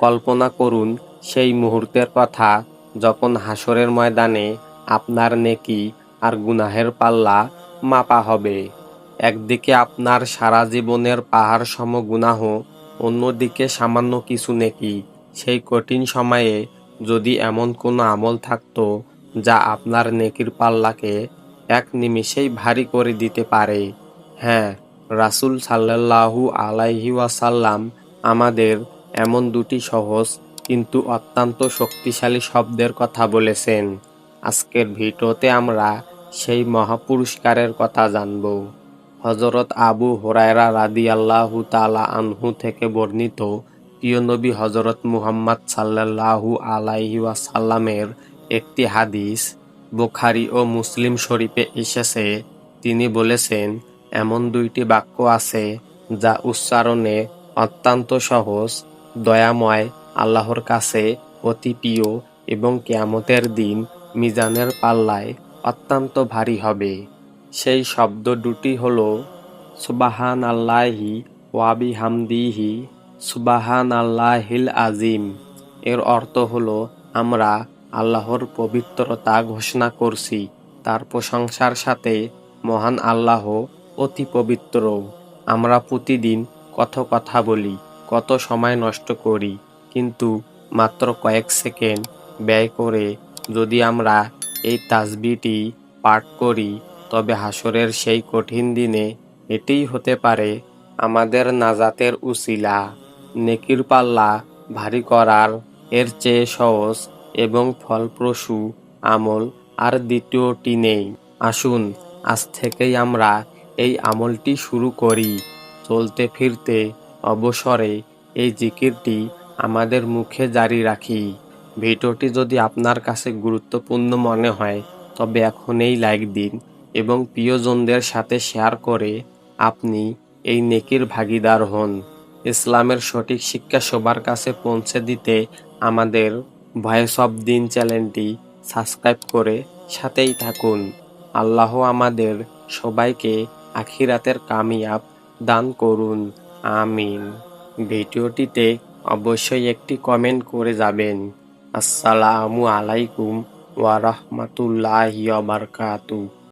কল্পনা করুন সেই মুহূর্তের কথা যখন হাসরের ময়দানে আপনার নেকি আর গুনাহের পাল্লা মাপা হবে। একদিকে আপনার সারা জীবনের পাহাড় সম গুনাহ, অন্যদিকে সামান্য কিছু নেকি। সেই কঠিন সময়ে যদি এমন কোনো আমল থাকতো যা আপনার নেকির পাল্লাকে এক নিমিষেই ভারী করে দিতে পারে, হ্যাঁ, রাসূল সাল্লাল্লাহু আলাইহি ওয়াসাল্লাম আমাদের এমন দুটি সহজ কিন্তু অত্যন্ত শক্তিশালী শব্দের কথা বলেছেন। আজকের ভিডিওতে আমরা সেই মহাপুরস্কারের কথা জানব। হযরত আবু হুরায়রা রাদিয়াল্লাহু তাআলা আনহু থেকে বর্ণিত প্রিয় নবী হযরত মুহাম্মদ সাল্লাল্লাহু আলাইহি ওয়াসাল্লামের একটি হাদিস বুখারী ও মুসলিম শরীফে এসেছে। তিনি বলেছেন, এমন দুইটি বাক্য আছে যা উচ্চারণে অত্যন্ত সহজ, দয়াময়, আল্লাহর কাছে অতি প্রিয় এবং কিয়ামতের দিন মিজানের পাল্লায় অত্যন্ত ভারী হবে। সেই শব্দ দুটি হল সুবহানাল্লাহি ওয়া বিহামদিহি সুবহানাল্লাহিল আযীম। এর অর্থ হলো, আমরা আল্লাহর পবিত্রতা ঘোষণা করছি, তার প্রশংসার সাথে মহান আল্লাহ অতি পবিত্র। আমরা প্রতিদিন কত কথা বলি, কত সময় নষ্ট করি, কিন্তু মাত্র কয়েক সেকেন্ড ব্যয় করে যদি আমরা এই তাসবিহটি পাঠ করি, তবে হাসরের সেই কঠিন দিনে এটিই হতে পারে আমাদের নাজাতের উসিলা। নেকির পাল্লা ভারী করার এর চেয়ে সহজ এবং ফলপ্রসূ আমল আর দ্বিতীয়টি নেই। আসুন আজ থেকেই আমরা এই আমলটি শুরু করি। চলতে ফিরতে অবসরে এই জিকিরটি আমাদের মুখে জারি রাখি। ভিডিওটি যদি আপনার কাছে গুরুত্বপূর্ণ মনে হয় তবে এখনই লাইক দিন এবং প্রিয়জনদের সাথে শেয়ার করে আপনি এই নেকির ভাগীদার হন। ইসলামের সঠিক শিক্ষা সবার কাছে পৌঁছে দিতে আমাদের ভয়েস অব দিন চ্যানেলটি সাবস্ক্রাইব করে সাথেই থাকুন। আল্লাহ আমাদের সবাইকে আখিরাতের কামিয়াব দান করুন, আমিন। ভিডিওটিতে অবশ্যই একটি কমেন্ট করে যাবেন। আসসালামু আলাইকুম ওয়া রাহমাতুল্লাহি ওয়া বারাকাতুহু।